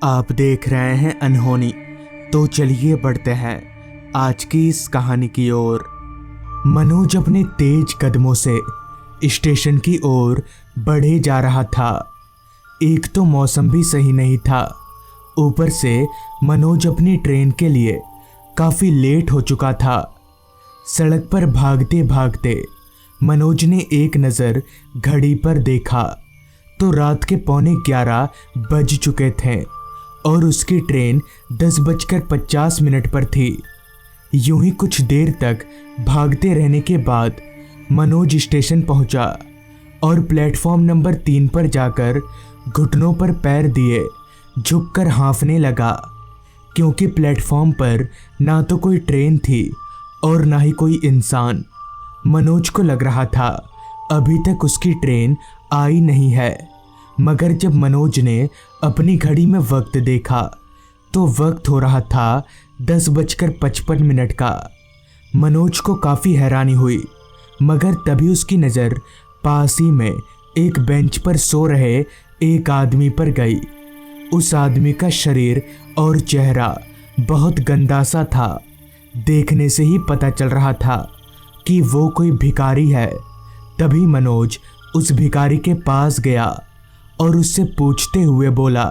आप देख रहे हैं अनहोनी। तो चलिए बढ़ते हैं आज की इस कहानी की ओर। मनोज अपने तेज कदमों से स्टेशन की ओर बढ़े जा रहा था। एक तो मौसम भी सही नहीं था, ऊपर से मनोज अपनी ट्रेन के लिए काफी लेट हो चुका था। सड़क पर भागते भागते मनोज ने एक नज़र घड़ी पर देखा तो रात के 11:15 बज चुके थे और उसकी ट्रेन 10:50 पर थी। यूं ही कुछ देर तक भागते रहने के बाद मनोज स्टेशन पहुंचा और प्लेटफॉर्म नंबर 3 पर जाकर घुटनों पर पैर दिए झुककर हाँफने लगा, क्योंकि प्लेटफॉर्म पर ना तो कोई ट्रेन थी और ना ही कोई इंसान। मनोज को लग रहा था अभी तक उसकी ट्रेन आई नहीं है, मगर जब मनोज ने अपनी घड़ी में वक्त देखा तो वक्त हो रहा था 10:55 का। मनोज को काफ़ी हैरानी हुई, मगर तभी उसकी नज़र पास ही में एक बेंच पर सो रहे एक आदमी पर गई। उस आदमी का शरीर और चेहरा बहुत गंदा सा था। देखने से ही पता चल रहा था कि वो कोई भिखारी है। तभी मनोज उस भिखारी के पास गया और उससे पूछते हुए बोला,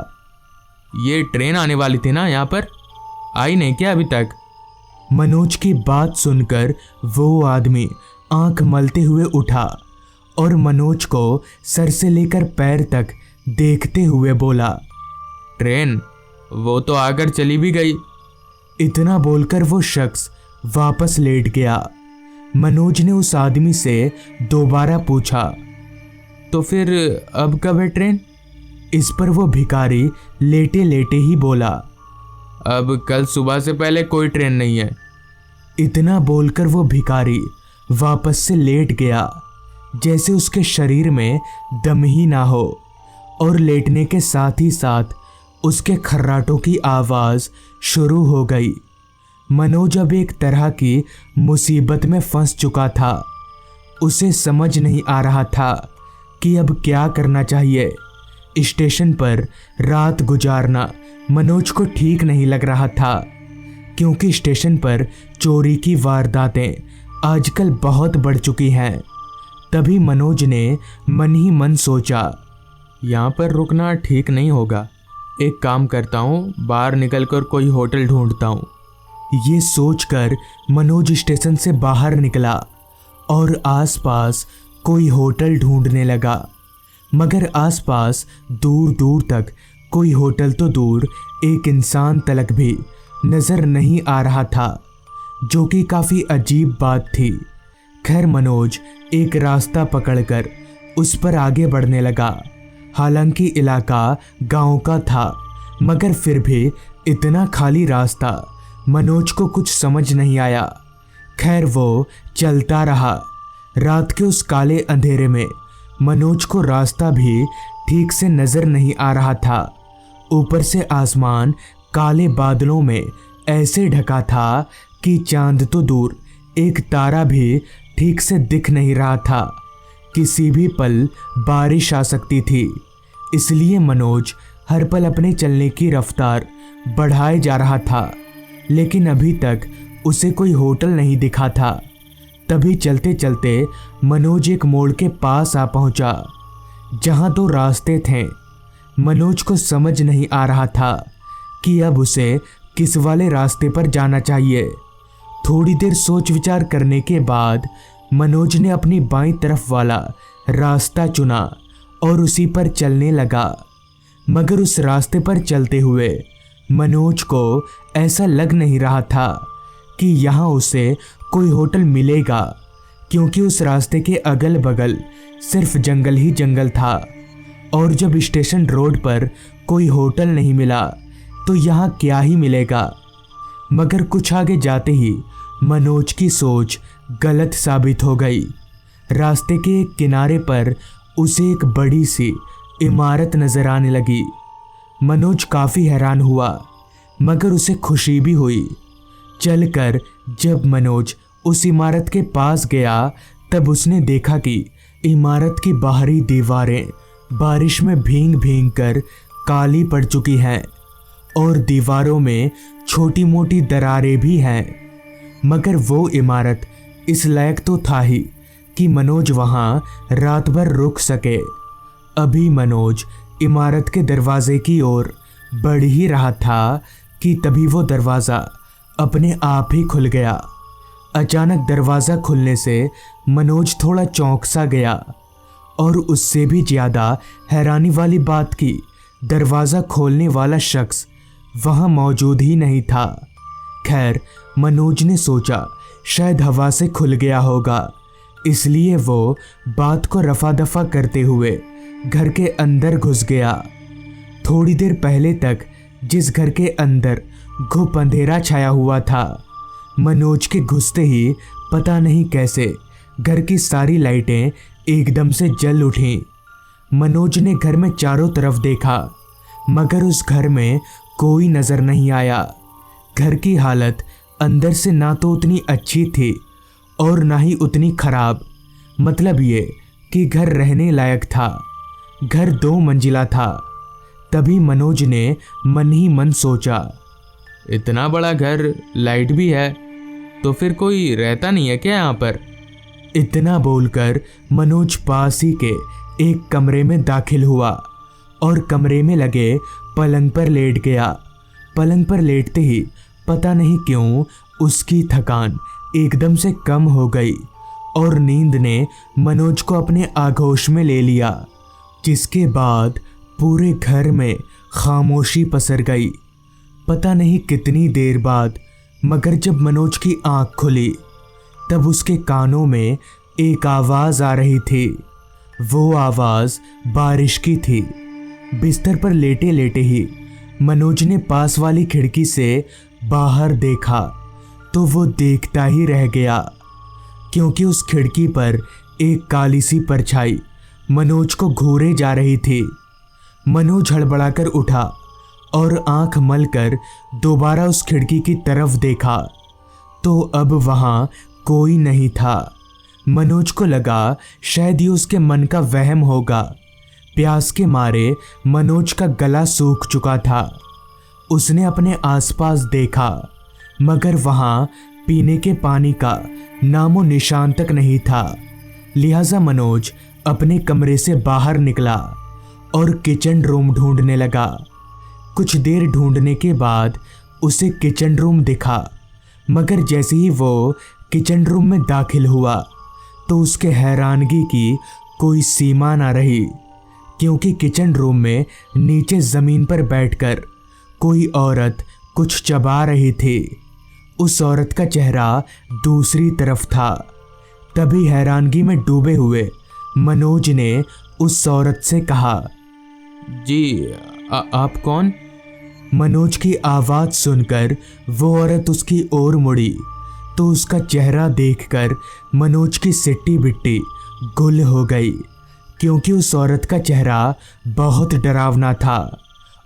ये ट्रेन आने वाली थी ना, यहाँ पर आई नहीं क्या अभी तक? मनोज की बात सुनकर वो आदमी आंख मलते हुए उठा और मनोज को सर से लेकर पैर तक देखते हुए बोला, ट्रेन वो तो आकर चली भी गई। इतना बोलकर वो शख्स वापस लेट गया। मनोज ने उस आदमी से दोबारा पूछा, तो फिर अब कब है ट्रेन? इस पर वो भिखारी लेटे लेटे ही बोला, अब कल सुबह से पहले कोई ट्रेन नहीं है। इतना बोलकर वो भिखारी वापस से लेट गया, जैसे उसके शरीर में दम ही ना हो, और लेटने के साथ ही साथ उसके खर्राटों की आवाज़ शुरू हो गई। मनोज अब एक तरह की मुसीबत में फंस चुका था। उसे समझ नहीं आ रहा था कि अब क्या करना चाहिए। स्टेशन पर रात गुजारना मनोज को ठीक नहीं लग रहा था, क्योंकि स्टेशन पर चोरी की वारदातें आजकल बहुत बढ़ चुकी हैं। तभी मनोज ने मन ही मन सोचा, यहाँ पर रुकना ठीक नहीं होगा। एक काम करता हूँ, बाहर निकलकर कोई होटल ढूंढता हूँ। ये सोचकर मनोज स्टेशन से बाहर निकला और आसपास कोई होटल ढूंढने लगा, मगर आसपास दूर दूर तक कोई होटल तो दूर, एक इंसान तलक भी नज़र नहीं आ रहा था, जो कि काफ़ी अजीब बात थी। खैर मनोज एक रास्ता पकड़कर उस पर आगे बढ़ने लगा। हालांकि इलाका गांव का था, मगर फिर भी इतना खाली रास्ता मनोज को कुछ समझ नहीं आया। खैर वो चलता रहा। रात के उस काले अंधेरे में मनोज को रास्ता भी ठीक से नज़र नहीं आ रहा था। ऊपर से आसमान काले बादलों में ऐसे ढका था कि चांद तो दूर, एक तारा भी ठीक से दिख नहीं रहा था। किसी भी पल बारिश आ सकती थी, इसलिए मनोज हर पल अपने चलने की रफ्तार बढ़ाए जा रहा था, लेकिन अभी तक उसे कोई होटल नहीं दिखा था। तभी चलते चलते मनोज एक मोड़ के पास आ पहुंचा, जहां दो रास्ते थे। मनोज को समझ नहीं आ रहा था कि अब उसे किस वाले रास्ते पर जाना चाहिए। थोड़ी देर सोच विचार करने के बाद मनोज ने अपनी बाईं तरफ वाला रास्ता चुना और उसी पर चलने लगा। मगर उस रास्ते पर चलते हुए मनोज को ऐसा लग नहीं रहा था कि यहाँ उसे कोई होटल मिलेगा, क्योंकि उस रास्ते के अगल बगल सिर्फ जंगल ही जंगल था। और जब स्टेशन रोड पर कोई होटल नहीं मिला तो यहाँ क्या ही मिलेगा। मगर कुछ आगे जाते ही मनोज की सोच गलत साबित हो गई। रास्ते के एक किनारे पर उसे एक बड़ी सी इमारत नजर आने लगी। मनोज काफ़ी हैरान हुआ, मगर उसे खुशी भी हुई। चलकर जब मनोज उस इमारत के पास गया तब उसने देखा कि इमारत की बाहरी दीवारें बारिश में भीग भीग कर काली पड़ चुकी हैं और दीवारों में छोटी मोटी दरारें भी हैं। मगर वो इमारत इस लायक तो था ही कि मनोज वहाँ रात भर रुक सके। अभी मनोज इमारत के दरवाजे की ओर बढ़ ही रहा था कि तभी वो दरवाज़ा अपने आप ही खुल गया। अचानक दरवाज़ा खुलने से मनोज थोड़ा चौंक सा गया और उससे भी ज़्यादा हैरानी वाली बात की दरवाज़ा खोलने वाला शख्स वहाँ मौजूद ही नहीं था। खैर, मनोज ने सोचा शायद हवा से खुल गया होगा, इसलिए वो बात को रफा दफा करते हुए घर के अंदर घुस गया। थोड़ी देर पहले तक जिस घर के अंदर घुप अंधेरा छाया हुआ था, मनोज के घुसते ही पता नहीं कैसे घर की सारी लाइटें एकदम से जल उठीं। मनोज ने घर में चारों तरफ देखा, मगर उस घर में कोई नजर नहीं आया। घर की हालत अंदर से ना तो उतनी अच्छी थी और ना ही उतनी खराब, मतलब ये कि घर रहने लायक था। घर 2 मंजिला था। तभी मनोज ने मन ही मन सोचा, इतना बड़ा घर, लाइट भी है, तो फिर कोई रहता नहीं है क्या यहाँ पर? इतना बोलकर मनोज पास ही के एक कमरे में दाखिल हुआ और कमरे में लगे पलंग पर लेट गया। पलंग पर लेटते ही पता नहीं क्यों उसकी थकान एकदम से कम हो गई और नींद ने मनोज को अपने आगोश में ले लिया, जिसके बाद पूरे घर में खामोशी पसर गई। पता नहीं कितनी देर बाद, मगर जब मनोज की आंख खुली तब उसके कानों में एक आवाज़ आ रही थी। वो आवाज़ बारिश की थी। बिस्तर पर लेटे लेटे ही मनोज ने पास वाली खिड़की से बाहर देखा तो वो देखता ही रह गया, क्योंकि उस खिड़की पर एक काली सी परछाई मनोज को घूरे जा रही थी। मनोज हड़बड़ाकर उठा और आंख मलकर दोबारा उस खिड़की की तरफ देखा तो अब वहाँ कोई नहीं था। मनोज को लगा शायद ये उसके मन का वहम होगा। प्यास के मारे मनोज का गला सूख चुका था। उसने अपने आसपास देखा, मगर वहाँ पीने के पानी का नामो निशान तक नहीं था। लिहाजा मनोज अपने कमरे से बाहर निकला और किचन रूम ढूंढने लगा। कुछ देर ढूंढने के बाद उसे किचन रूम दिखा, मगर जैसे ही वो किचन रूम में दाखिल हुआ तो उसके हैरानगी की कोई सीमा ना रही, क्योंकि किचन रूम में नीचे ज़मीन पर बैठकर कोई औरत कुछ चबा रही थी। उस औरत का चेहरा दूसरी तरफ था। तभी हैरानगी में डूबे हुए मनोज ने उस औरत से कहा, जी, आप कौन? मनोज की आवाज़ सुनकर वो औरत उसकी ओर मुड़ी तो उसका चेहरा देखकर मनोज की सिट्टी बिट्टी गुल हो गई, क्योंकि उस औरत का चेहरा बहुत डरावना था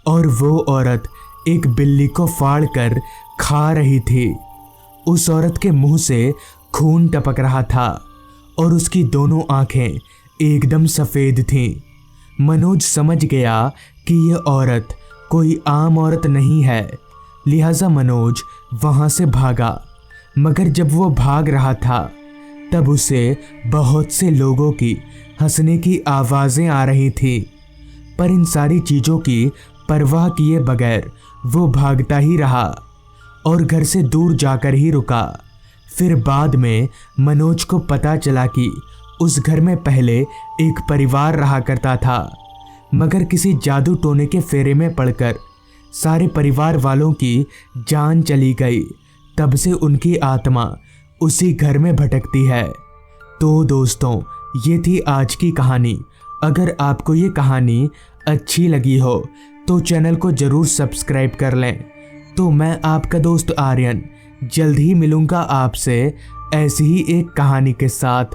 और वो औरत एक बिल्ली को फाड़ कर खा रही थी। उस औरत के मुंह से खून टपक रहा था और उसकी दोनों आंखें एकदम सफ़ेद थीं। मनोज समझ गया कि यह औरत कोई आम औरत नहीं है। लिहाजा मनोज वहाँ से भागा, मगर जब वो भाग रहा था तब उसे बहुत से लोगों की हंसने की आवाज़ें आ रही थीं। पर इन सारी चीज़ों की परवाह किए बगैर वो भागता ही रहा और घर से दूर जाकर ही रुका। फिर बाद में मनोज को पता चला कि उस घर में पहले एक परिवार रहा करता था, मगर किसी जादू टोने के फेरे में पड़कर सारे परिवार वालों की जान चली गई। तब से उनकी आत्मा उसी घर में भटकती है। तो दोस्तों, ये थी आज की कहानी। अगर आपको ये कहानी अच्छी लगी हो तो चैनल को ज़रूर सब्सक्राइब कर लें। तो मैं आपका दोस्त आर्यन जल्द ही मिलूँगा आपसे ऐसी ही एक कहानी के साथ।